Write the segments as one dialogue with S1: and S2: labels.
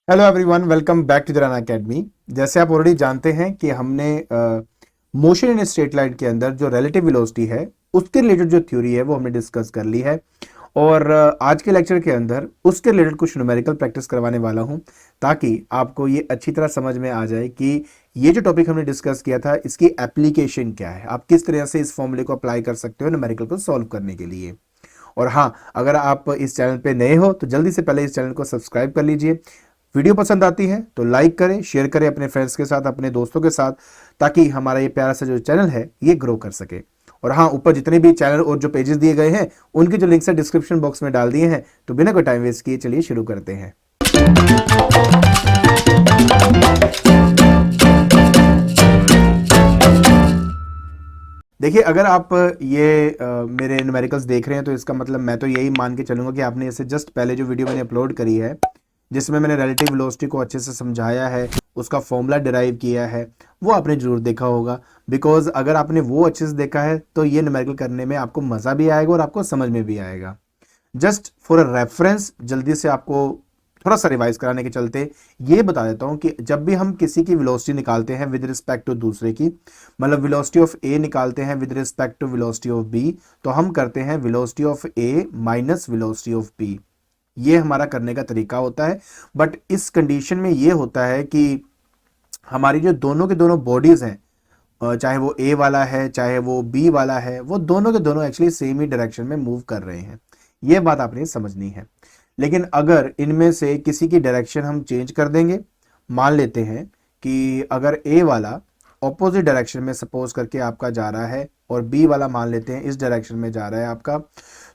S1: Hello everyone, welcome back to Darana academy. जैसे आप already जानते हैं कि हमने मोशन इन स्ट्रेट लाइन के अंदर जो रिलेटिव वेलोसिटी है उसके रिलेटेड जो थ्योरी है वो हमने डिस्कस कर ली है। और आज के लेक्चर के अंदर उसके रिलेटेड कुछ न्यूमेरिकल प्रैक्टिस करवाने वाला हूं ताकि आपको ये अच्छी तरह समझ में आ जाए कि ये जो टॉपिक हमने डिस्कस किया था इसकी एप्लीकेशन क्या है, आप किस तरह से इस फॉर्मूले को अप्लाई कर सकते हो न्यूमेरिकल को सॉल्व करने के लिए। और हाँ, अगर आप इस चैनल पे नए हो तो जल्दी से पहले इस चैनल को सब्सक्राइब कर लीजिए। वीडियो पसंद आती है तो लाइक करें, शेयर करें अपने फ्रेंड्स के साथ, अपने दोस्तों के साथ, ताकि हमारा ये प्यारा सा जो चैनल है ये ग्रो कर सके। और हाँ, ऊपर जितने भी चैनल और जो पेजेस दिए गए हैं उनके जो लिंक्स है डिस्क्रिप्शन बॉक्स में डाल दिए हैं। तो बिना कोई टाइम वेस्ट किए चलिए शुरू करते हैं। देखिए, अगर आप ये मेरे न्यूमेरिकल्स देख रहे हैं तो इसका मतलब मैं तो यही मान के चलूंगा कि आपने इसे जस्ट पहले जो वीडियो मैंने अपलोड करी है जिसमें मैंने रिलेटिव वेलोसिटी को अच्छे से समझाया है, उसका फॉर्मूला डिराइव किया है, वो आपने जरूर देखा होगा। बिकॉज अगर आपने वो अच्छे से देखा है तो ये न्यूमेरिकल करने में आपको मज़ा भी आएगा और आपको समझ में भी आएगा। जस्ट फॉर अ रेफरेंस जल्दी से आपको थोड़ा सा रिवाइज कराने के चलते ये बता देता हूं कि जब भी हम किसी की वेलोसिटी निकालते हैं विद रिस्पेक्ट टू दूसरे की, मतलब वेलोसिटी ऑफ ए निकालते हैं with respect to velocity of B, तो हम करते हैं velocity of A minus velocity of B. ये हमारा करने का तरीका होता है। बट इस कंडीशन में ये होता है कि हमारी जो दोनों के दोनों बॉडीज हैं, चाहे वो ए वाला है चाहे वो बी वाला है, वो दोनों के दोनों एक्चुअली सेम ही डायरेक्शन में मूव कर रहे हैं। ये बात आपने समझनी है। लेकिन अगर इनमें से किसी की डायरेक्शन हम चेंज कर देंगे, मान लेते हैं कि अगर ए वाला ऑपोजिट डायरेक्शन में सपोज करके आपका जा रहा है और बी वाला मान लेते हैं इस डायरेक्शन में जा रहा है आपका,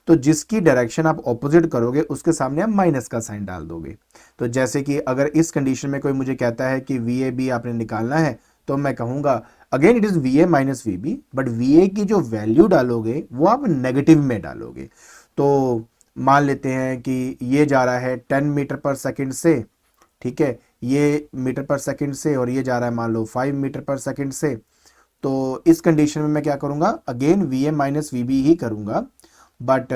S1: तो जिसकी डायरेक्शन आप ऑपोजिट करोगे उसके सामने आप माइनस का साइन डाल दोगे। तो जैसे कि अगर इस कंडीशन में कोई मुझे कहता है कि वी ए बी आपने निकालना है, तो मैं कहूंगा again it is V A minus we B, but V A की जो वैल्यू डालोगे वो आप नेगेटिव में डालोगे। तो मान लेते हैं कि ये जा रहा है 10 मीटर पर सेकंड से, ठीक है, ये मीटर पर सेकंड से, और ये जा रहा है मान लो 5 मीटर पर सेकंड से। तो इस कंडीशन में मैं क्या करूंगा, again v A minus we b ही करूंगा। बट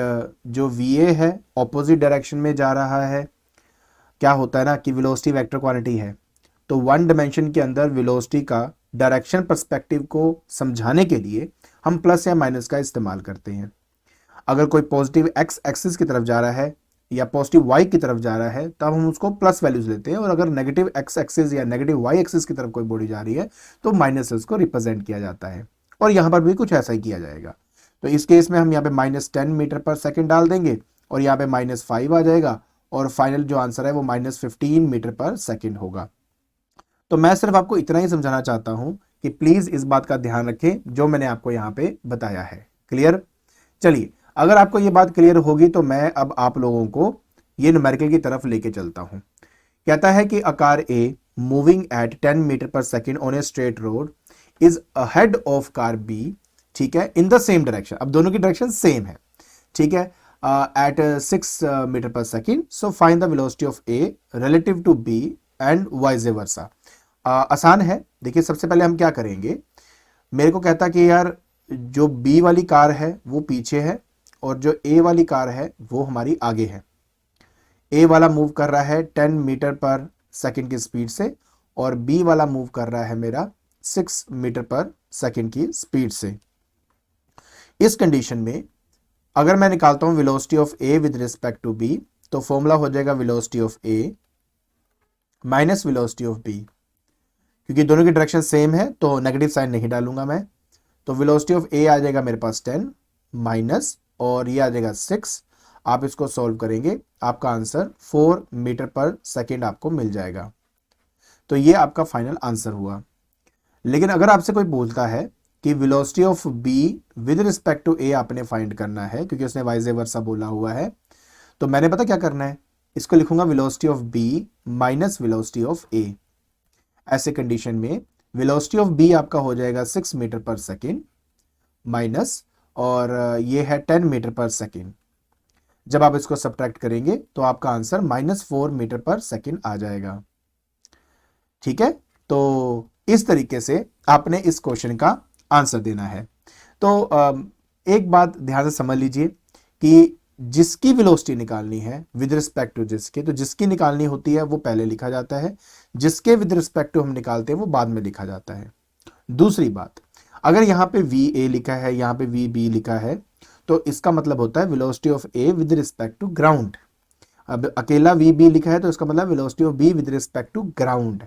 S1: जो वी ए है ऑपोजिट डायरेक्शन में जा रहा है, क्या होता है ना कि वेलोसिटी वेक्टर क्वांटिटी है, तो वन डायमेंशन के अंदर वेलोसिटी का डायरेक्शन पर्सपेक्टिव को समझाने के लिए हम प्लस या माइनस का इस्तेमाल करते हैं। अगर कोई पॉजिटिव एक्स एक्सिस की तरफ जा रहा है या पॉजिटिव वाई की तरफ जा रहा है तब हम उसको प्लस वैल्यूज लेते हैं, और अगर नेगेटिव एक्स एक्सिस या नेगेटिव वाई एक्सिस की तरफ कोई बॉडी जा रही है तो माइनस से उसको रिप्रेजेंट किया जाता है। और यहाँ पर भी कुछ ऐसा ही किया जाएगा। तो इस केस में हम यहाँ पे -10 मीटर पर सेकेंड डाल देंगे और यहाँ पे -5 आ जाएगा, और फाइनल जो आंसर है वो -15 मीटर पर सेकेंड होगा। तो मैं सिर्फ आपको इतना ही समझाना चाहता हूं कि प्लीज इस बात का ध्यान रखें जो मैंने आपको यहाँ पे बताया है। क्लियर? चलिए, अगर आपको ये बात क्लियर होगी तो मैं अब आप लोगों को ये न्यूमेरिकल की तरफ लेके चलता हूं। कहता है कि a car A moving at 10 metre per second on a straight road is ahead of car B, ठीक है, इन द सेम डायरेक्शन। अब दोनों की डायरेक्शन सेम है, ठीक है, at 6 metre per second. So find the velocity of A relative to B and vice versa. आसान है। देखिए, सबसे पहले हम क्या करेंगे, मेरे को कहता कि यार जो बी वाली कार है वो पीछे है और जो ए वाली कार है वो हमारी आगे है। ए वाला मूव कर रहा है 10 मीटर पर सेकंड की स्पीड से और बी वाला मूव कर रहा है मेरा 6 मीटर पर सेकंड की स्पीड से। इस कंडीशन में अगर मैं निकालता हूं velocity of A with respect to B, तो फॉर्मूला हो जाएगा velocity of A minus velocity of B. क्योंकि दोनों की डायरेक्शन सेम है तो नेगेटिव साइन नहीं डालूंगा मैं। तो वेलोसिटी ऑफ ए आ जाएगा मेरे पास 10 माइनस, और ये आ जाएगा 6। आप इसको सॉल्व करेंगे, आपका आंसर 4 मीटर पर सेकेंड आपको मिल जाएगा। तो ये आपका फाइनल आंसर हुआ। लेकिन अगर आपसे कोई बोलता है कि velocity of B with respect to a आपने फाइंड करना है, क्योंकि उसने वाइज वर्सा बोला हुआ है, तो मैंने पता क्या करना है, इसको लिखूंगा velocity of b minus velocity of a. ऐसे कंडीशन में वेलोसिटी ऑफ बी आपका हो जाएगा 6 मीटर पर सेकेंड माइनस, और ये है 10 मीटर पर सेकेंड। जब आप इसको सब्ट्रैक्ट करेंगे तो आपका आंसर -4 मीटर पर सेकेंड आ जाएगा। ठीक है, तो इस तरीके से आपने इस क्वेश्चन का आंसर देना है। तो एक बात ध्यान से समझ लीजिए कि जिसकी वेलोसिटी निकालनी है विद रिस्पेक्ट टू जिसके, तो जिसकी निकालनी होती है वो पहले लिखा जाता है, जिसके विद रिस्पेक्ट टू हम निकालते हैं वो बाद में लिखा जाता है। दूसरी बात, अगर यहाँ पे वी ए लिखा है, यहाँ पे वी बी लिखा है, तो इसका मतलब होता है velocity of A with respect to ground. अब अकेला वी बी लिखा है तो इसका मतलब velocity of B with respect to ground.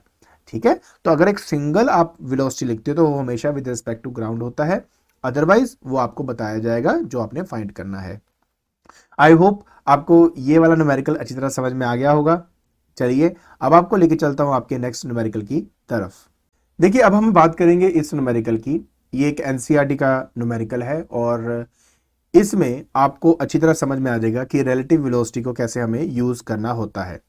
S1: ठीक है, तो अगर एक सिंगल आप वेलोसिटी लिखते हो तो वो हमेशा विद रिस्पेक्ट टू ग्राउंड होता है, अदरवाइज वो आपको बताया जाएगा जो आपने फाइंड करना है। आई होप आपको ये वाला न्यूमेरिकल अच्छी तरह समझ में आ गया होगा। चलिए अब आपको लेके चलता हूं आपके नेक्स्ट न्यूमेरिकल की तरफ। देखिए अब हम बात करेंगे इस न्यूमेरिकल की। ये एक एनसीईआरटी का न्यूमेरिकल है और इसमें आपको अच्छी तरह समझ में आ जाएगा कि रिलेटिव वेलोसिटी को कैसे हमें यूज करना होता है।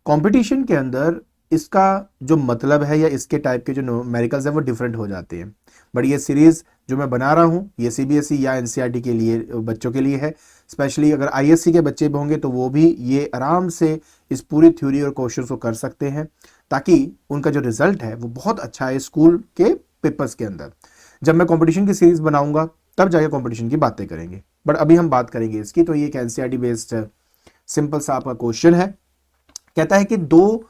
S1: कंपटीशन के अंदर इसका जो मतलब है या इसके टाइप के जो न्यूमेरिकल्स है वो डिफरेंट हो जाते हैं, बट ये सीरीज जो मैं बना रहा हूँ ये सीबीएसई या एनसीईआरटी के लिए बच्चों के लिए है। स्पेशली अगर आईएससी के बच्चे भी होंगे तो वो भी ये आराम से इस पूरी थ्योरी और क्वेश्चंस को कर सकते हैं, ताकि उनका जो रिजल्ट है वो बहुत अच्छा है स्कूल के पेपर्स के अंदर। जब मैं कंपटीशन की सीरीज बनाऊंगा तब जाके कंपटीशन की बातें करेंगे, बट अभी हम बात करेंगे इसकी। तो ये एक एनसीईआरटी बेस्ड सिंपल सा आपका क्वेश्चन है। कहता है कि दो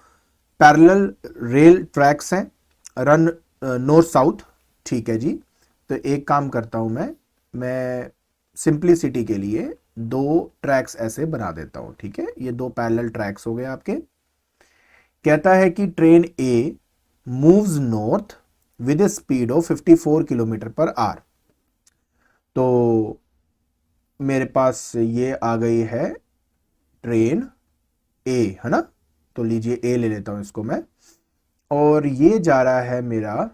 S1: पैरेलल रेल ट्रैक्स हैं, रन नॉर्थ साउथ। ठीक है जी, तो एक काम करता हूं मैं सिंप्लिसिटी के लिए दो ट्रैक्स ऐसे बना देता हूं। ठीक है, ये दो पैरेलल ट्रैक्स हो गए आपके। कहता है कि train A moves north with a speed of 54 kilometre per our. तो मेरे पास ये आ गई है ट्रेन ए, है ना, तो लीजिए ए ले लेता हूं इसको मैं, और ये जा रहा है मेरा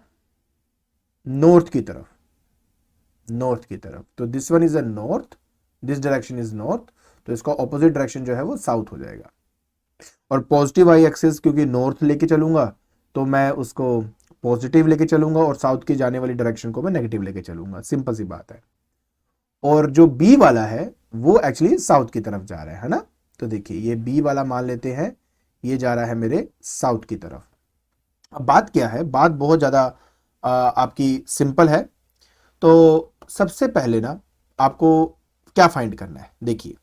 S1: नॉर्थ की तरफ, नॉर्थ की तरफ। तो this one is a north, this direction is north, तो इसका ऑपोजिट डायरेक्शन जो है वो साउथ हो जाएगा। और पॉजिटिव वाई एक्सिस क्योंकि नॉर्थ लेके चलूंगा तो मैं उसको पॉजिटिव लेके चलूंगा और साउथ की जाने वाली डायरेक्शन को मैं नेगेटिव लेके चलूंगा, सिंपल सी बात है। और जो बी वाला है वो एक्चुअली साउथ की तरफ जा रहा है ना, तो देखिए ये बी वाला मान लेते हैं, ये जा रहा है मेरे साउथ की तरफ। अब बात क्या है, बात बहुत ज्यादा आपकी सिंपल है। तो सबसे पहले ना आपको क्या फाइंड करना है, देखिए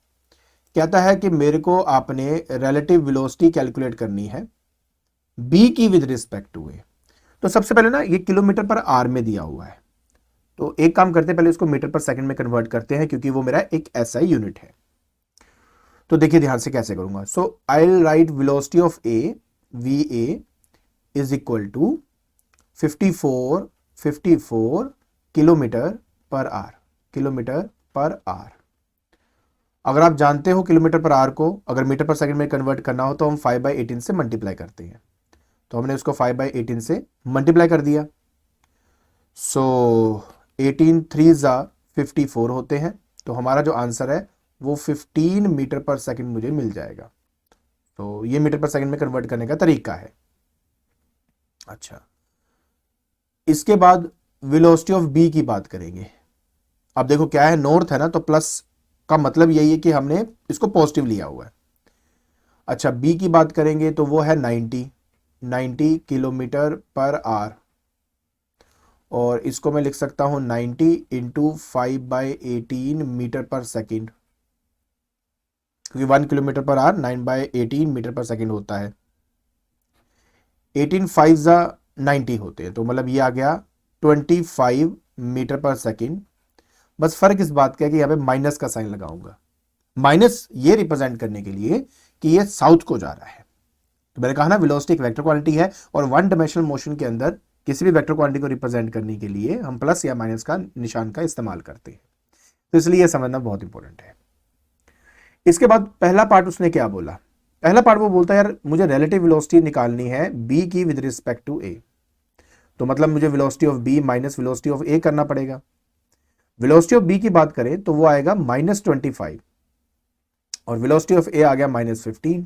S1: कहता है कि मेरे को आपने रिलेटिव वेलोसिटी कैलकुलेट करनी है बी की विद रिस्पेक्ट टू ए। तो सबसे पहले ना ये किलोमीटर पर आवर में दिया हुआ है, तो एक काम करते हैं पहले इसको मीटर पर सेकंड में कन्वर्ट करते हैं क्योंकि वो मेरा एक एसआई यूनिट है। तो देखिए ध्यान से कैसे करूंगा। So I will write velocity of a v a is equal to 54 kilometre per hour, kilometre per hour. अगर आप जानते हो किलोमीटर पर आवर को अगर मीटर पर सेकंड में कन्वर्ट करना हो तो हम 5/18 से मल्टीप्लाई करते हैं, तो हमने उसको 5/18 से मल्टीप्लाई कर दिया। सो 18 3 54 होते हैं, तो हमारा जो आंसर है वो 15 मीटर पर सेकंड मुझे मिल जाएगा। तो ये मीटर पर सेकंड में कन्वर्ट करने का तरीका है। अच्छा, इसके बाद वेलोसिटी ऑफ बी की बात करेंगे। अब देखो क्या है, नॉर्थ है ना, तो प्लस का मतलब यही है कि हमने इसको पॉजिटिव लिया हुआ है। अच्छा, बी की बात करेंगे तो वो है 90 किलोमीटर पर आवर, और इसको मैं लिख सकता हूं 90 इंटू 5/18 मीटर पर सेकेंड, क्योंकि 1 kilometre per our 9/18 metre per second होता है। 18 5 90 होते हैं, तो मतलब ये आ गया 25 मीटर पर सेकेंड। बस फर्क इस बात का है कि यहाँ पे माइनस का साइन लगाऊंगा, माइनस ये रिप्रेजेंट करने के लिए कि ये साउथ को जा रहा है। तो मैंने कहा ना वेलोसिटी एक वेक्टर क्वांटिटी है और वन डायमेंशनल मोशन के अंदर किसी भी वेक्टर क्वांटिटी को रिप्रेजेंट करने के लिए हम प्लस या माइनस का निशान का इस्तेमाल करते हैं, तो इसलिए यह समझना बहुत इंपॉर्टेंट है। इसके बाद पहला पार्ट उसने क्या बोला, पहला पार्ट वो बोलता है यार मुझे रिलेटिव वेलोसिटी निकालनी है बी की विद रिस्पेक्ट टू ए, तो मतलब मुझे velocity of b minus velocity of a करना पड़ेगा। वेलोसिटी ऑफ बी की बात करें तो वो आएगा -25 और वेलोसिटी ऑफ ए आ गया -15,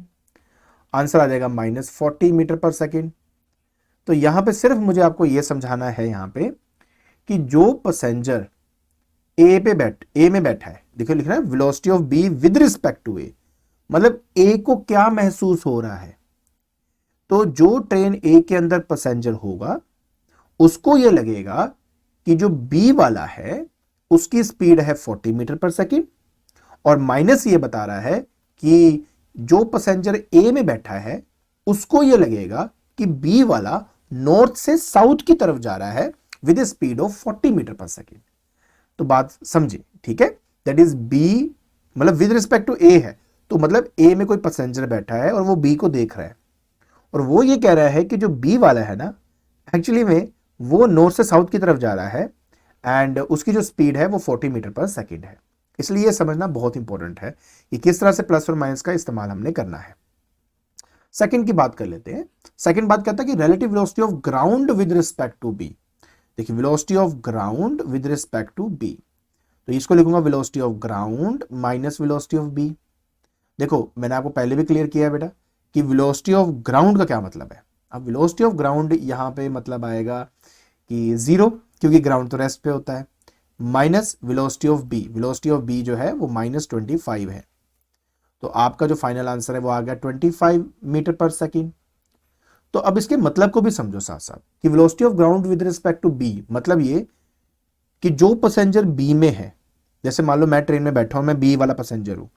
S1: आंसर आ जाएगा -40 मीटर पर सेकेंड। तो यहां पे सिर्फ मुझे आपको यह समझाना है यहां पे कि जो पैसेंजर ए में बैठा है, देखिए लिख रहा है velocity of B with respect to a, मतलब ए को क्या महसूस हो रहा है। तो जो ट्रेन ए के अंदर पैसेंजर होगा उसको यह लगेगा कि जो बी वाला है उसकी स्पीड है 40 मीटर पर सेकेंड और माइनस ये बता रहा है कि जो पैसेंजर ए में बैठा है उसको ये लगेगा कि बी वाला नॉर्थ से साउथ की तरफ जा रहा है with a speed of 40 metre per second. तो बात समझे, ठीक है। दैट इज बी मतलब विद रिस्पेक्ट टू ए है, तो मतलब ए में कोई पैसेंजर बैठा है और वो बी को देख रहा है, और वो ये कह रहा है कि जो बी वाला है ना, एक्चुअली में वो नॉर्थ से साउथ की तरफ जा रहा है एंड उसकी जो स्पीड है वो 40 मीटर पर सेकेंड है। इसलिए ये समझना बहुत इंपॉर्टेंट है कि किस तरह से प्लस और माइनस का इस्तेमाल हमने करना है। सेकंड की बात कर लेते हैं। सेकंड बात कहता है कि relative velocity of ground with respect to b. देखिए velocity of ground with respect to B, तो इसको लिखूंगा velocity of ground minus velocity of b. देखो मैंने आपको पहले भी क्लियर किया है बेटा कि वेलोसिटी ऑफ ग्राउंड का क्या मतलब है। अब वेलोसिटी ऑफ ग्राउंड यहां पे मतलब आएगा कि 0, क्योंकि ग्राउंड तो रेस्ट पे होता है, minus velocity of B. Velocity of B जो है वो -25 है, तो आपका जो फाइनल आंसर है वो आ गया 25 मीटर पर सेकेंड। तो अब इसके मतलब को भी समझो साथ साथ कि velocity of ground with respect to B मतलब ये कि जो पैसेंजर बी में है, जैसे मान लो मैं ट्रेन में बैठा हूं, मैं बी वाला पैसेंजर हूं,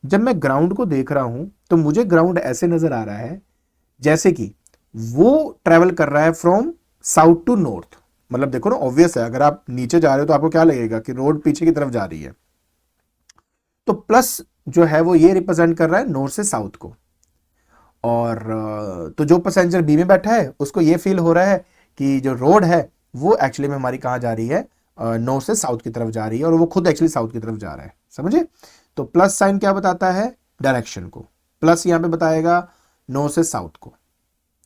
S1: जब मैं ग्राउंड को देख रहा हूं तो मुझे ग्राउंड ऐसे नजर आ रहा है जैसे कि वो ट्रेवल कर रहा है फ्रॉम साउथ टू नॉर्थ। मतलब देखो ना, ऑब्वियस है, अगर आप नीचे जा रहे हो तो आपको क्या लगेगा कि रोड पीछे की तरफ जा रही है, तो प्लस जो है वो ये रिप्रेजेंट कर रहा है नॉर्थ से साउथ को, और तो जो पैसेंजर बी में बैठा है उसको ये फील हो रहा है कि जो रोड है वो एक्चुअली में हमारी कहाँ जा रही है, नॉर्थ से साउथ की तरफ जा रही है, और वो खुद एक्चुअली साउथ की तरफ जा रहा है। समझे? तो प्लस साइन क्या बताता है, डायरेक्शन को। प्लस यहां पे बताएगा नॉर्थ से साउथ को,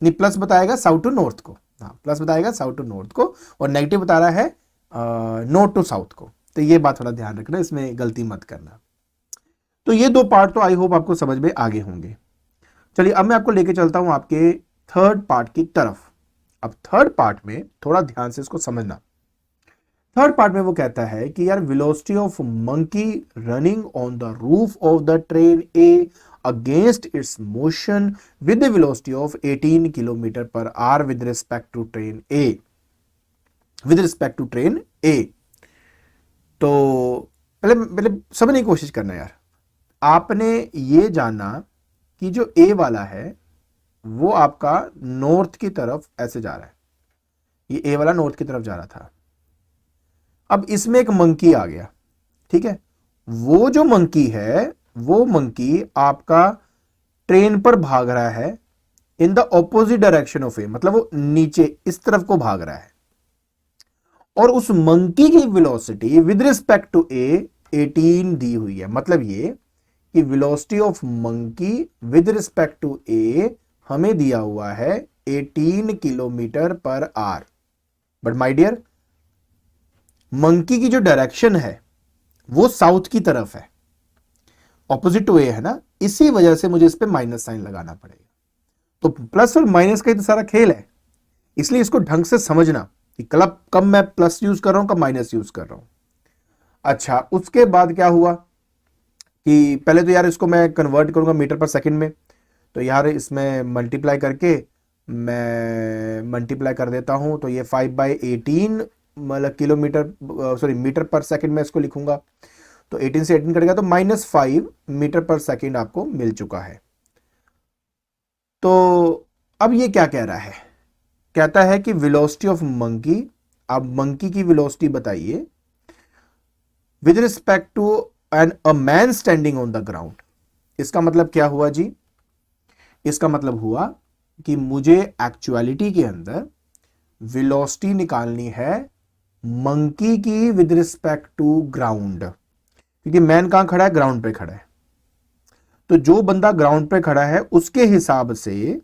S1: नहीं प्लस बताएगा साउथ टू नॉर्थ को, हाँ प्लस बताएगा साउथ टू नॉर्थ को, और नेगेटिव बता रहा है नॉर्थ टू साउथ को। तो ये बात थोड़ा ध्यान रखना, इसमें गलती मत करना। तो ये दो पार्ट तो आई होप आपको समझ में आगे होंगे। चलिए अब मैं आपको लेके चलता हूं आपके थर्ड पार्ट की तरफ। अब थर्ड पार्ट में थोड़ा ध्यान से इसको समझना। थर्ड पार्ट में वो कहता है कि यार velocity of monkey running on the roof of the train a against its motion with the velocity of 18 kilometre per hour with respect to train a, with respect to train a. तो पहले समझने की कोशिश करना यार। आपने ये जाना कि जो ए वाला है वो आपका नॉर्थ की तरफ ऐसे जा रहा है, ये ए वाला नॉर्थ की तरफ जा रहा था। अब इसमें एक मंकी आ गया, ठीक है। वो जो मंकी है वो मंकी आपका ट्रेन पर भाग रहा है in the opposite direction of a, मतलब वो नीचे इस तरफ को भाग रहा है, और उस मंकी की velocity with respect to a 18 दी हुई है। मतलब ये कि velocity of monkey with respect to a हमें दिया हुआ है 18 kilometre per hour. But my dear, monkey की जो डायरेक्शन है वो साउथ की तरफ है, ऑपोजिट टू ए है ना, इसी वजह से मुझे इस पे माइनस साइन लगाना पड़ेगा। तो प्लस और माइनस का ही तो सारा खेल है, इसलिए इसको ढंग से समझना कि कब मैं प्लस यूज कर रहा हूं, कब माइनस यूज कर रहा हूं। अच्छा, उसके बाद क्या हुआ कि पहले तो यार इसको मैं कन्वर्ट करूंगा मीटर पर सेकंड में, तो यार इसमें मल्टीप्लाई करके मैं मल्टीप्लाई कर देता हूं, तो ये 5/18 मतलब किलोमीटर सॉरी मीटर पर सेकंड में इसको लिखूंगा। तो 18 से 18 कटेगा तो -5 मीटर पर सेकंड आपको मिल चुका है। तो अब ये क्या कह रहा है, कहता है कि वेलोसिटी ऑफ मंकी, अब मंकी की वेलोसिटी बताइए with respect to a man standing on the ground. इसका मतलब क्या हुआ जी, इसका मतलब हुआ कि मुझे एक्चुअलिटी के अंदर वेलोसिटी निकालनी है मंकी की विद रिस्पेक्ट टू ग्राउंड, क्योंकि मैन कहां खड़ा है, ग्राउंड पे खड़ा है। तो जो बंदा ग्राउंड पे खड़ा है उसके हिसाब से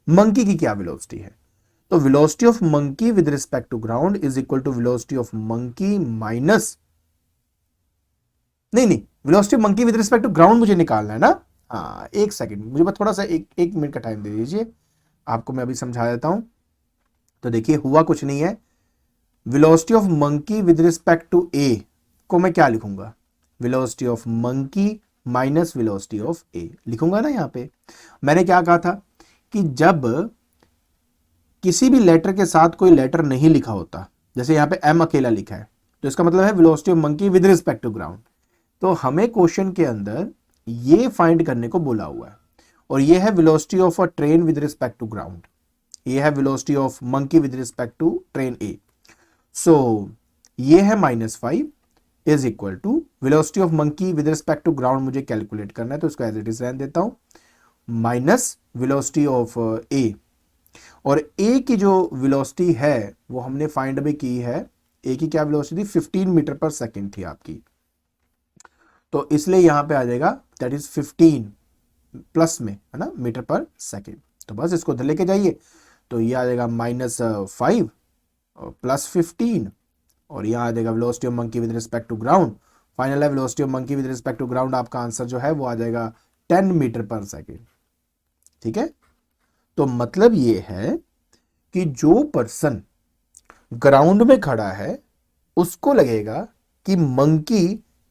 S1: मंकी की क्या वेलोसिटी है, तो velocity of monkey with respect to ground is equal to velocity of monkey minus, नहीं velocity of monkey with respect to ground मुझे निकालना है ना। हाँ एक सेकंड, मुझे बस थोड़ा सा एक मिनट का टाइम दे दीजिए, आपको मैं अभी समझा देता हूं। तो देखिए हुआ कुछ नहीं है, velocity of monkey with respect to a को मैं क्या लिखूंगा, velocity of monkey minus velocity of a लिखूंगा ना। यहां पे मैंने क्या कहा था कि जब किसी भी लेटर के साथ कोई लेटर नहीं लिखा होता, जैसे यहां पे एम अकेला लिखा है, तो इसका मतलब है velocity of monkey with respect to ground. तो हमें क्वेश्चन के अंदर ये फाइंड करने को बोला हुआ है, और ये है velocity of a train with respect to ground, ये है velocity of monkey with respect to train a. So ये है -5 is equal to velocity of monkey with respect to ground मुझे कैलकुलेट करना है, तो इसको एज इट इज रहने देता हूं, माइनस वेलोसिटी ऑफ ए, और ए की जो वेलोसिटी है वो हमने फाइंड अभी की है, ए की क्या वेलोसिटी थी, 15 मीटर पर सेकेंड थी आपकी, तो इसलिए यहां पे आ जाएगा दैट इज 15 प्लस में, है ना, मीटर पर सेकेंड। तो बस इसको उधर लेके जाइए, तो ये आ जाएगा -5 प्लस 15, और यहाँ आ जाएगा velocity of monkey with respect to ground, final है velocity of monkey with respect to ground, आपका आंसर जो है वो आ जाएगा 10 मीटर पर सेकेंड। ठीक है, तो मतलब ये है कि जो पर्सन ग्राउंड में खड़ा है उसको लगेगा कि मंकी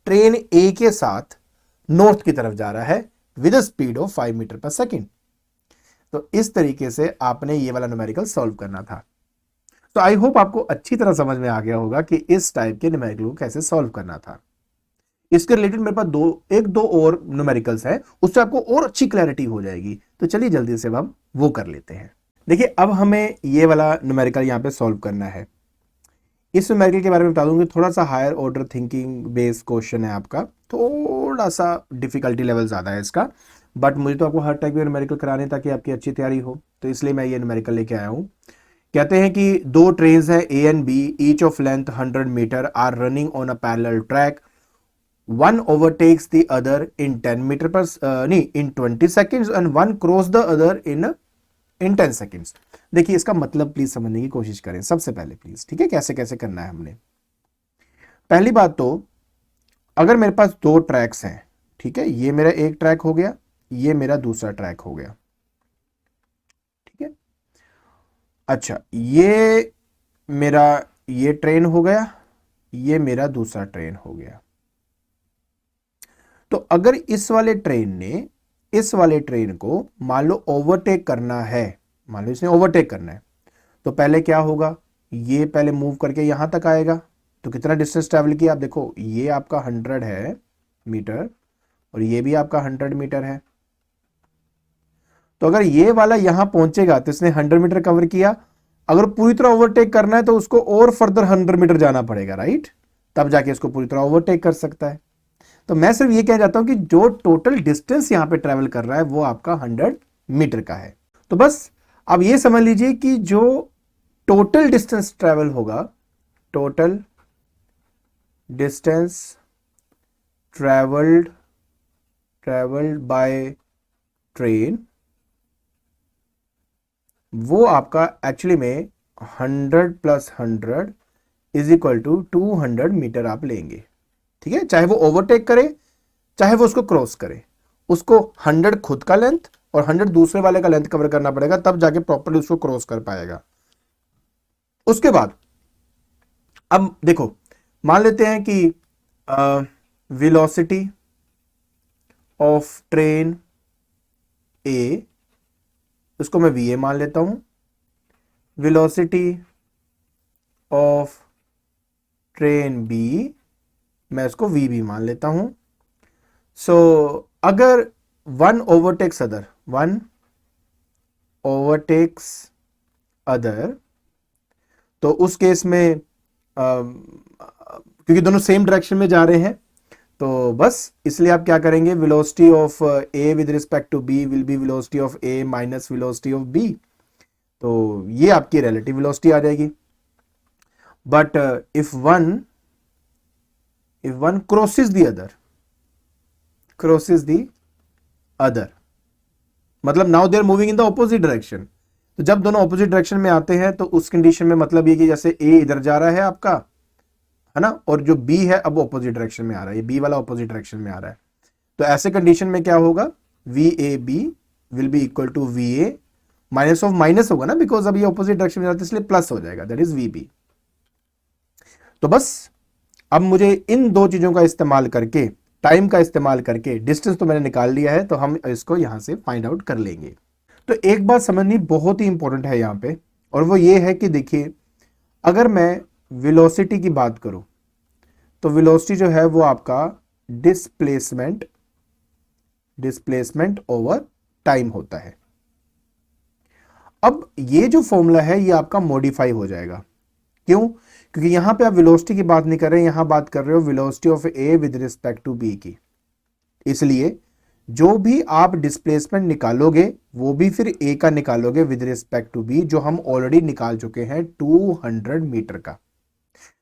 S1: ट्रेन ए के साथ नॉर्थ की तरफ जा रहा है with a speed of 5 metre per second. तो इस तरीके से आपने ये वाला न्यूमेरिकल सॉल्व करना था। तो आई होप आपको अच्छी तरह समझ में आ गया होगा कि इस टाइप के न्यूमेरिकल को कैसे सॉल्व करना था। इसके रिलेटेड मेरे पास एक दो और न्यूमेरिकल्स है, उससे आपको और अच्छी क्लैरिटी हो जाएगी। तो चलिए जल्दी से हम वो कर लेते हैं। देखिए, अब हमें ये वाला न्यूमेरिकल यहाँ पे सॉल्व करना है। इस न्यूमेरिकल के बारे में बता दूंगी, थोड़ा सा higher order thinking based question है आपका, थोड़ा सा डिफिकल्टी लेवल ज्यादा है इसका, बट मुझे तो आपको हर टाइप के न्यूमेरिकल कराने ताकि आपकी अच्छी तैयारी हो, तो इसलिए मैं ये न्यूमेरिकल लेके आया हूँ। कहते हैं कि दो ट्रेन्स हैं A and B, each of length 100 metre, are running on a parallel track, one overtakes the other in 10 metre per in 20 seconds and one cross the other in 10 seconds. देखिए, इसका मतलब प्लीज समझने की कोशिश करें सबसे पहले प्लीज, ठीक है, कैसे कैसे करना है हमने। पहली बात तो, अगर मेरे पास दो ट्रैक्स हैं, ठीक है, ये मेरा एक ट्रैक हो गया, ये मेरा दूसरा ट्रैक हो गया, ठीक है। अच्छा, ये मेरा ये ट्रेन हो गया, ये मेरा दूसरा ट्रेन हो गया। तो अगर इस वाले ट्रेन ने इस वाले ट्रेन को मान लो ओवरटेक करना है, मान लो इसने ओवरटेक करना है, तो पहले क्या होगा, ये पहले मूव करके यहां तक आएगा। तो कितना डिस्टेंस ट्रैवल किया आप देखो, ये आपका 100 है मीटर और ये भी आपका 100 मीटर है। तो अगर ये वाला यहां पहुंचेगा तो इसने 100 मीटर कवर किया, अगर पूरी तरह ओवरटेक करना है तो उसको और फर्दर 100 मीटर जाना पड़ेगा, राइट, तब जाके इसको पूरी तरह ओवरटेक कर सकता है। तो मैं सिर्फ ये कहना चाहता हूं कि जो टोटल डिस्टेंस यहां पे ट्रेवल कर रहा है वो आपका 100 मीटर का है। तो बस अब ये समझ लीजिए कि जो टोटल डिस्टेंस ट्रेवल होगा, total distance travelled by train, वो आपका एक्चुअली में 100 + 100 इज इक्वल टू 200 मीटर आप लेंगे, ठीक है। चाहे वो ओवरटेक करे चाहे वो उसको क्रॉस करे, उसको 100 खुद का लेंथ और 100 दूसरे वाले का लेंथ कवर करना पड़ेगा, तब जाके प्रॉपर्ली उसको क्रॉस कर पाएगा। उसके बाद अब देखो, मान लेते हैं कि वेलोसिटी ऑफ ट्रेन ए, उसको मैं वी ए मान लेता हूं, वेलोसिटी ऑफ ट्रेन बी मैं इसको वी बी मान लेता हूं। सो अगर वन ओवरटेक्स अदर, तो उस केस में क्योंकि दोनों सेम डायरेक्शन में जा रहे हैं, तो बस इसलिए आप क्या करेंगे, velocity of A with respect to B will be velocity of A minus velocity of B, तो ये आपकी रिलेटिव वेलोसिटी आ जाएगी। But if one crosses the other, मतलब now they are moving in the opposite direction. तो जब दोनों opposite direction में आते हैं तो उस कंडीशन में मतलब ये कि जैसे ए इधर जा रहा है आपका, है ना, और जो बी है अब ऑपोजिट डायरेक्शन में आ रहा है, ये बी वाला ऑपोजिट डायरेक्शन में आ रहा है, तो ऐसे कंडीशन में क्या होगा, V A B will be equal to V A minus of minus होगा ना, बिकॉज अब ये ऑपोजिट डायरेक्शन में जाता है इसलिए प्लस हो जाएगा, दैट इज वी बी। तो बस अब मुझे इन दो चीजों का इस्तेमाल करके, टाइम का इस्तेमाल करके, डिस्टेंस तो मैंने निकाल लिया है, तो हम इसको यहां से फाइंड आउट कर लेंगे। तो एक बात समझनी बहुत ही इंपॉर्टेंट है यहां पे, और वो ये है कि देखिए, अगर मैं वेलोसिटी की बात करूं तो वेलोसिटी जो है वो आपका डिस्प्लेसमेंट ओवर टाइम होता है। अब ये जो फॉर्मूला है ये आपका मॉडिफाई हो जाएगा। क्यों? क्योंकि यहां पे आप वेलोसिटी की बात नहीं कर रहे हैं, यहां बात कर रहे हो velocity of A with respect to B की। इसलिए जो भी आप डिस्प्लेसमेंट निकालोगे वो भी फिर ए का निकालोगे विद रिस्पेक्ट टू बी, जो हम ऑलरेडी निकाल चुके हैं 200 मीटर का।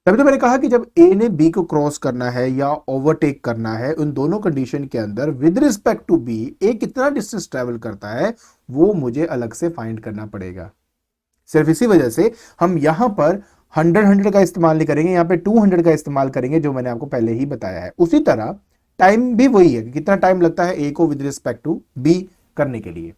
S1: तभी तो मैंने कहा कि जब ए ने बी को क्रॉस करना है या ओवरटेक करना है, उन दोनों कंडीशन के अंदर विद रिस्पेक्ट टू बी ए कितना डिस्टेंस ट्रेवल करता है वो मुझे अलग से फाइंड करना पड़ेगा। सिर्फ इसी वजह से हम यहां पर 100 का इस्तेमाल नहीं करेंगे, यहां पे 200 का इस्तेमाल करेंगे, जो मैंने आपको पहले ही बताया है। उसी तरह टाइम भी वही है कि कितना टाइम लगता है ए को विद रिस्पेक्ट टू बी करने के लिए।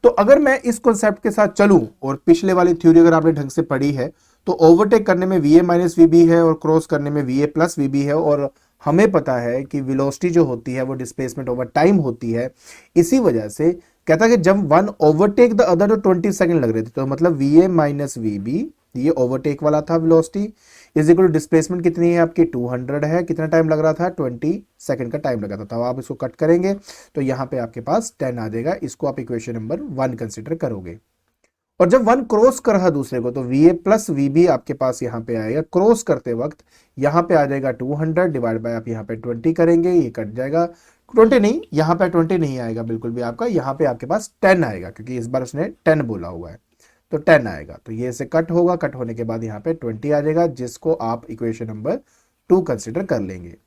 S1: तो अगर मैं इस कॉन्सेप्ट के साथ चलूं और पिछले वाली थ्योरी अगर आपने ढंग से पढ़ी है तो ओवरटेक करने में V A minus we B है और क्रॉस करने में V A plus V B है, और हमें पता है कि वेलोसिटी जो होती है वो डिस्प्लेसमेंट ओवर टाइम होती है। इसी वजह से कहता है कि जब वन ओवरटेक द अदर तो 20 सेकंड लग रहे थे, तो मतलब V A minus we B ये ओवरटेक वाला था velocity, is equal to displacement कितनी है आपकी 200 है, कितना टाइम लग रहा था 20 सेकंड का टाइम लगा था। तो आप इसको कट करेंगे तो यहां पे आपके पास 10 आ जाएगा। इसको आप इक्वेशन नंबर 1 कंसीडर करोगे। और जब वन क्रॉस कर रहा दूसरे को तो V A plus V B आपके पास यहां पे आएगा। क्रॉस करते वक्त यहां पे आ जाएगा 200 डिवाइड बाय आप यहां पे 20 करेंगे, ये कट जाएगा। 20 नहीं, यहां पे 20 नहीं आएगा बिल्कुल भी आपका, यहां पे आपके पास 10 आएगा क्योंकि इस बार उसने 10 बोला हुआ है, तो 10 आएगा। तो ये से कट होगा, कट होने के बाद यहाँ पे 20 आ जाएगा, जिसको आप इक्वेशन नंबर 2 कंसिडर कर लेंगे।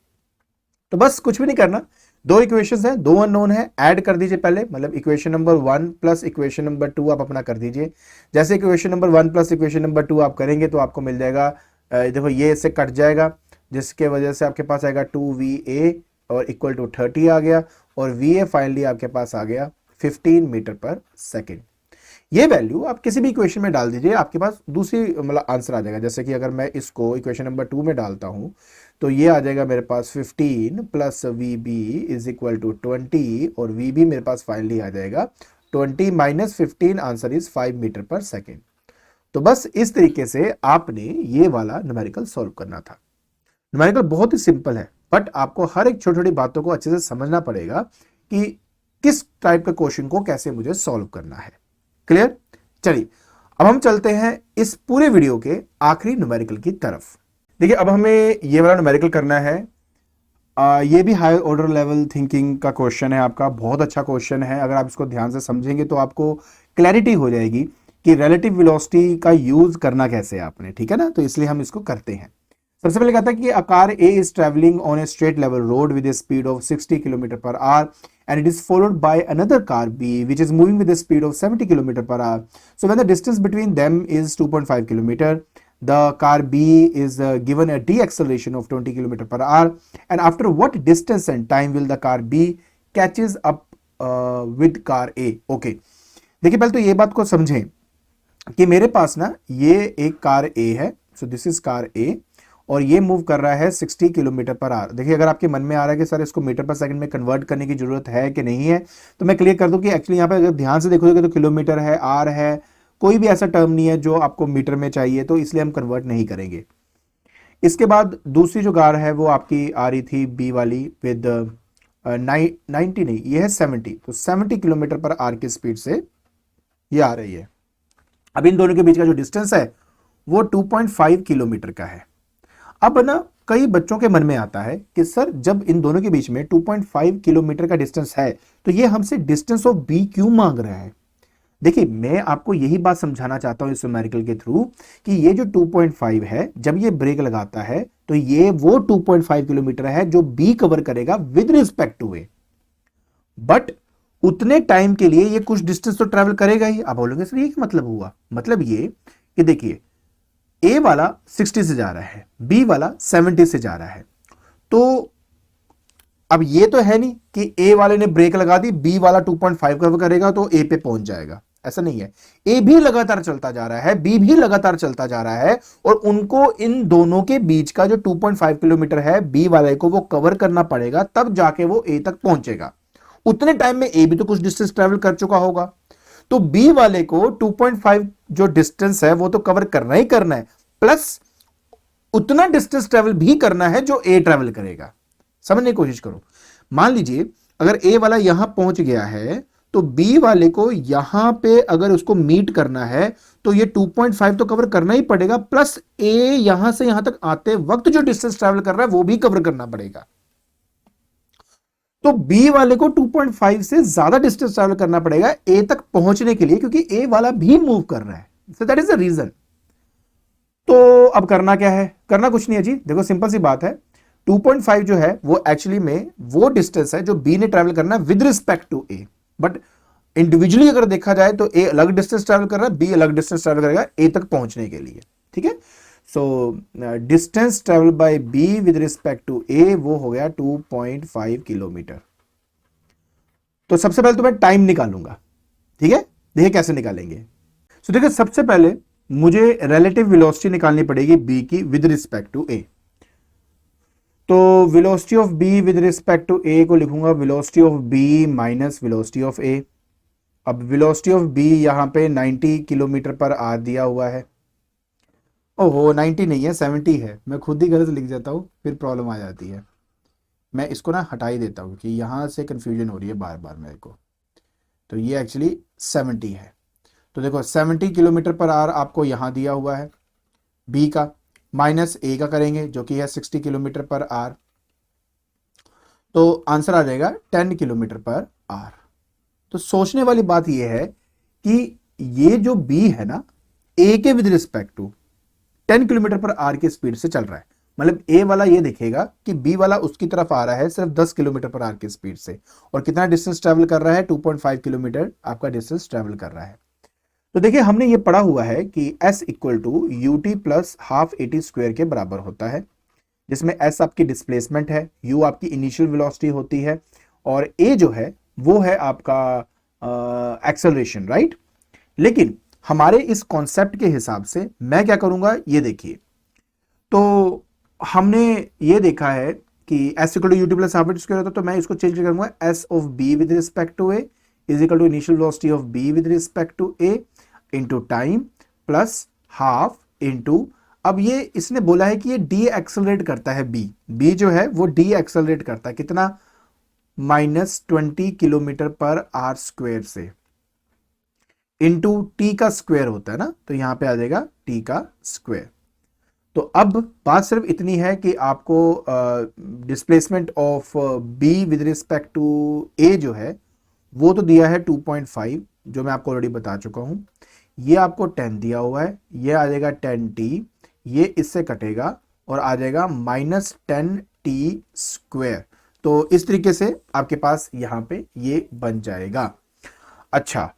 S1: तो बस कुछ भी नहीं करना, दो इक्वेशंस हैं, दो अननोन है, ऐड कर दीजिए पहले, मतलब equation number 1 plus equation number 2 आप अपना कर दीजिए। जैसे equation number 1 plus equation number 2 आप करेंगे तो आपको मिल जाएगा, देखो ये इससे कट जाएगा, जिसके वजह से आपके पास आएगा 2va और इक्वल टू 30 आ गया, और va फाइनली आपके पास आ गया 15 मीटर पर सेकेंड। ये वैल्यू आप किसी भी इक्वेशन में डाल दीजिए, आपके पास दूसरी मतलब आंसर आ जाएगा। जैसे कि अगर मैं इसको इक्वेशन नंबर 2 में डालता हूं तो ये आ जाएगा मेरे पास 15 plus V B is equal to 20, और वी बी मेरे पास फाइनली आ जाएगा 20 minus 15, answer is 5 metre per second. तो बस इस तरीके से आपने ये वाला न्यूमेरिकल सॉल्व करना था। न्यूमेरिकल बहुत ही सिंपल है, बट आपको हर एक छोटी छोटी बातों को अच्छे से समझना पड़ेगा कि किस टाइप के क्वेश्चन को कैसे मुझे सॉल्व करना है। क्लियर? चलिए अब हम चलते हैं इस पूरे वीडियो के आखिरी न्यूमेरिकल की तरफ। देखिए अब हमें ये वाला न्यूमेरिकल करना है। ये भी हाई ऑर्डर लेवल थिंकिंग का क्वेश्चन है आपका, बहुत अच्छा क्वेश्चन है। अगर आप इसको ध्यान से समझेंगे तो आपको क्लैरिटी हो जाएगी कि रिलेटिव वेलोसिटी का यूज करना कैसे है आपने, ठीक है ना। तो इसलिए हम इसको करते हैं। सबसे पहले कहता है कि a car A is traveling on a straight level road with a speed of 60 km per hour and it is followed by another car B which is moving with a speed of 70 km per hour. So when the distance between them is 2.5 km, the car B is given a deceleration of 20 km per hour, and after what distance and time will the car B catches up with car A? Okay, देखिए पहले तो ये बात को समझें कि मेरे पास ना ये एक कार A है, so this is car A, और ये मूव कर रहा है 60 किलोमीटर पर आवर। देखिए अगर आपके मन में आ रहा है कि सर इसको मीटर पर सेकंड में कन्वर्ट करने की जरूरत है कि नहीं है, तो मैं क्लियर कर दूं कि एक्चुअली यहाँ पे अगर ध्यान से देखोगे तो किलोमीटर है, आर है, कोई भी ऐसा टर्म नहीं है जो आपको मीटर में चाहिए, तो इसलिए हम कन्वर्ट नहीं करेंगे। इसके बाद दूसरी जो कार है वो आपकी आ रही थी बी वाली विद 90 नहीं, ये है 70, तो 70 किलोमीटर पर आर की स्पीड से ये आ रही है। अब इन दोनों के बीच का जो डिस्टेंस है वो 2.5 किलोमीटर का है। अब ना कई बच्चों के मन में आता है कि सर जब इन दोनों के बीच में 2.5 किलोमीटर का डिस्टेंस है तो ये हमसे डिस्टेंस ऑफ बी क्यों मांग रहा है। देखिए मैं आपको यही बात समझाना चाहता हूं इस न्यूमेरिकल के थ्रू कि ये जो 2.5 है, जब ये ब्रेक लगाता है तो ये वो 2.5 किलोमीटर है जो बी कवर करेगा with respect to A, but उतने टाइम के लिए ये कुछ डिस्टेंस तो ट्रेवल करेगा ही। आप बोलोगे सर ये क्या मतलब हुआ? मतलब ये कि देखिए ए वाला 60 से जा रहा है, बी वाला 70 से जा रहा है, तो अब ये तो है नहीं कि ए वाले ने ब्रेक लगा दी, बी वाला 2.5 कवर करेगा तो ए पे पहुंच जाएगा, ऐसा नहीं है। ए भी लगातार चलता जा रहा है, बी भी लगातार चलता जा रहा है, और उनको इन दोनों के बीच का जो 2.5 किलोमीटर है बी वाले को वो कवर करना पड़ेगा, तब जाके वो ए तक पहुंचेगा। उतने टाइम में ए भी तो कुछ डिस्टेंस ट्रेवल कर चुका होगा, तो बी वाले को 2.5 जो डिस्टेंस है वो तो कवर करना ही करना है, प्लस उतना डिस्टेंस ट्रेवल भी करना है जो ए ट्रेवल करेगा। समझने की कोशिश करो। मान लीजिए अगर ए वाला यहां पहुंच गया है तो बी वाले को यहां पे अगर उसको मीट करना है तो ये 2.5 तो कवर करना ही पड़ेगा, प्लस ए यहां से यहां तक आते वक्त जो डिस्टेंस ट्रैवल कर रहा है वो भी कवर करना पड़ेगा। तो बी वाले को 2.5 से ज्यादा डिस्टेंस ट्रैवल करना पड़ेगा ए तक पहुंचने के लिए, क्योंकि ए वाला भी मूव कर रहा है। So that is the reason. तो अब करना क्या है? करना कुछ नहीं है जी, देखो सिंपल सी बात है। 2.5 जो है वो एक्चुअली में वो डिस्टेंस है जो बी ने ट्रैवल करना है with respect to A, but individually अगर देखा जाए तो ए अलग डिस्टेंस ट्रैवल कर रहा है, बी अलग डिस्टेंस ट्रैवल करेगा ए तक पहुंचने के लिए। ठीक है, so distance travel by b with respect to a वो हो गया 2.5 किलोमीटर। तो सबसे पहले तो मैं टाइम निकालूंगा। ठीक है, देखिए कैसे निकालेंगे। सो देखिए सबसे पहले मुझे रिलेटिव वेलोसिटी निकालनी पड़ेगी बी की विद रिस्पेक्ट टू ए। तो velocity of B with respect to a को लिखूंगा velocity of b minus velocity of a. अब वेलोसिटी ऑफ बी यहां पे 90 किलोमीटर पर आर दिया हुआ है। ओहो 90 नहीं है 70 है, मैं खुद ही गलत लिख जाता हूं, फिर प्रॉब्लम आ जाती है। मैं इसको ना हटा ही देता हूं कि यहां से कंफ्यूजन हो रही है बार बार मेरे को। तो ये एक्चुअली 70 है। तो देखो 70 किलोमीटर पर आर आपको यहां दिया हुआ है बी का, माइनस ए का करेंगे जो कि है 60 किलोमीटर पर आर। तो आंसर आ जाएगा 10 किलोमीटर पर आर। तो सोचने वाली बात यह है कि ये जो बी है ना ए के विद रिस्पेक्ट टू 10 किलोमीटर पर आर की स्पीड से चल रहा है, मतलब ए वाला ये देखेगा कि बी वाला उसकी तरफ आ रहा है सिर्फ 10 किलोमीटर पर आर की स्पीड से, और कितना डिस्टेंस ट्रैवल कर रहा है 2.5 किलोमीटर आपका डिस्टेंस ट्रैवल कर रहा है। तो देखिए हमने ये पढ़ा हुआ है कि S equal to U T plus half A T square के बराबर होता है, जिसमें S आपकी डिस्प्लेसमेंट है, U आपकी इनिशियल वेलोसिटी होती है, और A जो है वो है आपका एक्सेलरेशन, राइट। लेकिन हमारे इस कॉन्सेप्ट के हिसाब से मैं क्या करूंगा ये देखिए। तो हमने ये देखा है कि S equal to U T plus half A T square होता है, तो मैं इसको चेंज करूंगा S of B with respect to A is equal to initial velocity of B with respect to A into time plus half into, अब ये इसने बोला है कि ये डी एक्सेलरेट करता है, बी जो है वो डी एक्सेलरेट करता है कितना, -20 किलोमीटर पर आर स्क्वायर से, इंटू टी का स्क्वायर होता है ना, तो यहां पे आ जाएगा टी का स्क्वायर। तो अब बात सिर्फ इतनी है कि आपको displacement of B with respect to a जो है वो तो दिया है 2.5 जो मैं आपको ऑलरेडी बता चुका हूं, ये आपको 10 दिया हुआ है, ये आ जाएगा 10t, ये इससे कटेगा और आ जाएगा -10t स्क्वायर। तो इस तरीके से आपके पास यहां पे ये बन जाएगा। अच्छा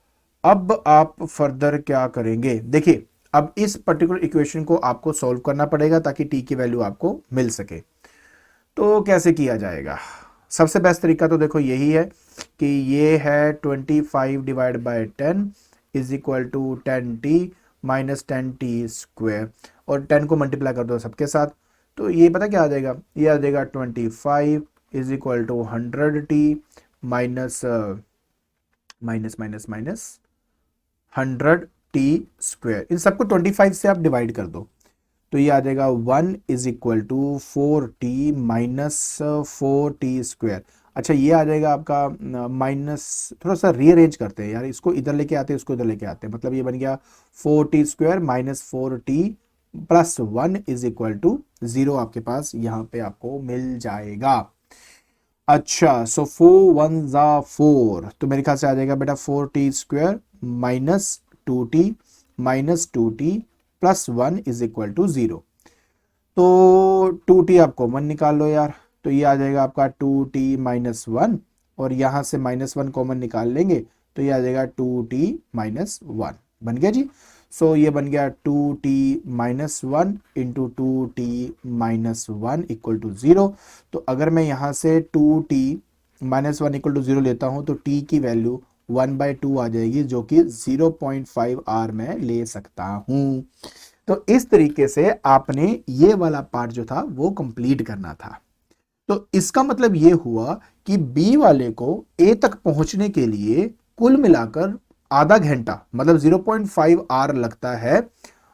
S1: अब आप फर्दर क्या करेंगे, देखिए अब इस पर्टिकुलर इक्वेशन को आपको सॉल्व करना पड़ेगा ताकि t की वैल्यू आपको मिल सके। तो कैसे किया जाएगा? सबसे बेस्ट तरीका तो देखो यही है कि ये है 25 divide by 10 is equal to 10t minus 10t square, और 10 को मल्टीप्लाई कर दो सबके साथ, तो ये पता क्या आ जाएगा, ये आ जाएगा 25 is equal to 100t minus minus minus minus 100t square. इन सबको 25 से आप डिवाइड कर दो, तो ये आ जाएगा 1 is equal to 4t minus 4t square. अच्छा ये आ जाएगा आपका माइनस, थोड़ा सा रीअरेंज करते हैं यार, इसको इधर लेके आते हैं इसको इधर लेके आते हैं, मतलब ये बन गया 4t square minus 4t plus 1 is equal to 0 आपके पास यहाँ पे आपको मिल जाएगा। अच्छा सो 4 1 जा 4, तो मेरे ख्याल से आ जाएगा बेटा 4t square minus 2t minus 2t plus 1 is equal to 0। तो 2t आप कॉमन निकाल लो यार, तो ये आ जाएगा आपका 2t माइनस 1, और यहां से -1 कॉमन निकाल लेंगे तो ये आ जाएगा 2t माइनस 1, बन गया जी। सो ये बन गया 2t minus 1 into 2t minus 1 equal to 0। तो अगर मैं यहां से 2t माइनस 1 इक्वल टू 0 लेता हूं तो t की वैल्यू 1/2 आ जाएगी, जो कि 0.5 r में ले सकता हूं। तो इस तरीके से आपने ये वाला पार्ट जो था वो कंप्लीट करना था। तो इसका मतलब ये हुआ कि बी वाले को ए तक पहुंचने के लिए कुल मिलाकर आधा घंटा मतलब 0.5 r लगता है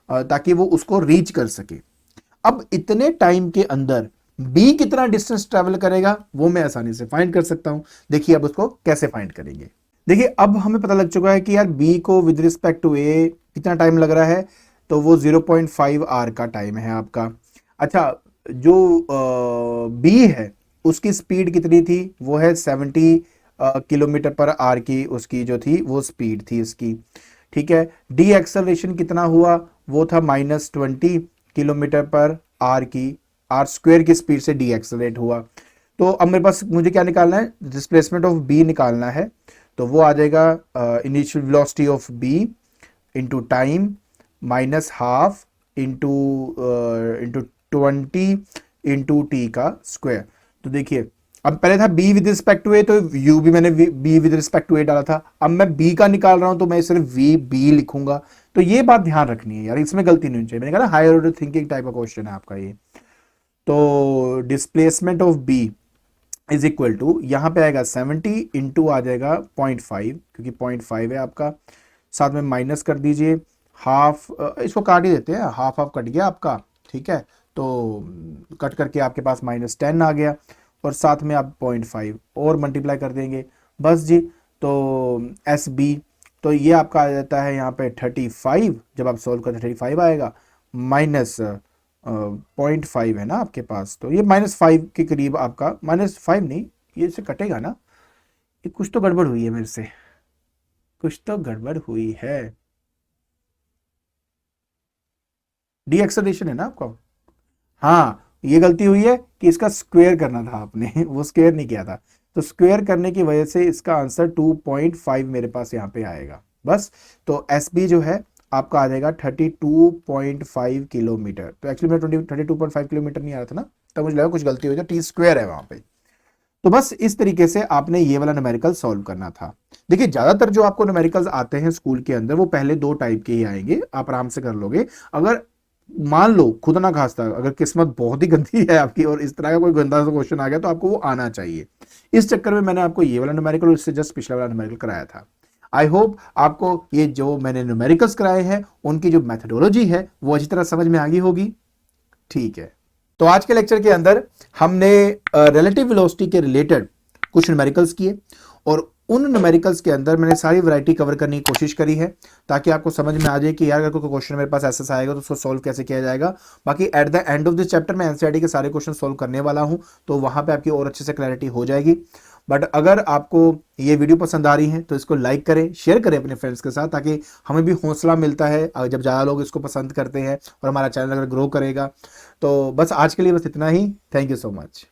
S1: ताकि वो उसको रीच कर सके। अब इतने टाइम के अंदर बी कितना डिस्टेंस ट्रेवल करेगा वो मैं आसानी से फाइंड कर सकता हूं। देखिए अब उसको कैसे फाइंड करेंगे। देखिए अब हमें पता लग चुका है कि यार बी को विद रिस्पेक्ट टू ए कितना टाइम लग रहा है, तो वो 0.5 आर का टाइम है आपका। अच्छा, जो बी है उसकी स्पीड कितनी थी, वो है 70 किलोमीटर पर आर की, उसकी जो थी वो स्पीड थी इसकी। ठीक है, डी एक्सेलरेशन कितना हुआ, वो था -20 किलोमीटर पर आर की, आर स्क्वायर की स्पीड से डी एक्सेलरेट हुआ। तो अब मेरे पास मुझे क्या निकालना है, डिस्प्लेसमेंट ऑफ बी निकालना है। तो वो आ जाएगा initial velocity of B into time minus half into into 20 into T का स्क्वायर। तो देखिए अब पहले था b विद रिस्पेक्ट टू ए, तो u भी मैंने b with respect to A डाला था। अब मैं b का निकाल रहा हूं तो मैं सिर्फ v b लिखूंगा। तो ये बात ध्यान रखनी है यार, इसमें गलती नहीं होनी चाहिए। मैंने कहा ना हायर ऑर्डर थिंकिंग टाइप का क्वेश्चन है आपका ये। तो displacement of b is equal to, यहां पे आएगा 70 इंटू आ जाएगा 0.5, क्योंकि 0.5 है आपका, साथ में माइनस कर दीजिए हाफ, इसको काट ही देते हैं, हाफ हाफ कट गया आपका। ठीक है, तो कट करके आपके पास -10 आ गया, और साथ में आप 0.5 और मल्टीप्लाई कर देंगे बस जी। तो एस बी, तो ये आपका आ जाता है यहाँ पे 35, जब आप सॉल्व करते 35 आएगा, माइनस 0.5 है ना आपके पास, तो ये -5 के करीब आपका, -5 नहीं, ये इससे कटेगा ना, ये कुछ तो गड़बड़ हुई है मेरे से, कुछ तो गड़बड़ हुई है। डी एक्सेलरेशन है ना आपका, हाँ ये गलती हुई है कि इसका स्क्वायर करना था आपने वो स्क्वायर नहीं किया था, तो स्क्वायर करने की वजह से इसका आंसर 2.5 मेरे पास यहाँ पे आएगा बस। तो एस बी जो है आपका आ जाएगा 32.5 किलोमीटर। तो एक्चुअली मेरा 32.5 किलोमीटर नहीं आ रहा था ना, तब मुझे लगा कुछ गलती हुई, तो टी स्क्वायर है वहां पे। तो बस इस तरीके से आपने ये वाला न्यूमेरिकल सॉल्व करना था। देखिए ज्यादातर जो आपको न्यूमेरिकल्स आते हैं स्कूल के अंदर, वो पहले 2 टाइप के ही आएंगे, आप आराम से कर लोगे। अगर मान लो खुदा ना खास्ता अगर किस्मत बहुत ही गंदी है आपकी और इस तरह का कोई गंदा सा क्वेश्चन आ गया, तो आपको वो आना चाहिए। इस चक्कर में मैंने आपको ये वाला न्यूमेरिकल और इससे जस्ट पिछला वाला न्यूमेरिकल कराया था। आई होप आपको ये जो मैंने न्यूमेरिकल्स कराए हैं उनकी जो मेथोडोलॉजी है वो अच्छी तरह समझ में आ गई होगी। ठीक है, तो आज के लेक्चर के अंदर हमने रिलेटिव वेलोसिटी के रिलेटेड कुछ न्यूमेरिकल्स किए, और उन न्यूमेरिकल्स के अंदर मैंने सारी वैरायटी कवर करने की कोशिश करी है, ताकि आपको समझ में आ जाए कि यार अगर कोई क्वेश्चन मेरे पास ऐसा आएगा तो उसको सॉल्व कैसे किया जाएगा। बाकी at the end of this chapter मैं एनसीईआरटी के सारे क्वेश्चन सॉल्व करने वाला हूं, तो वहां पे आपकी और अच्छे से क्लैरिटी हो जाएगी। बट अगर आपको ये वीडियो पसंद आ रही है तो इसको लाइक करें, शेयर करें अपने फ्रेंड्स के साथ, ताकि हमें भी हौसला मिलता है जब ज़्यादा लोग इसको पसंद करते हैं, और हमारा चैनल अगर ग्रो करेगा। तो बस आज के लिए बस इतना ही। Thank you so much.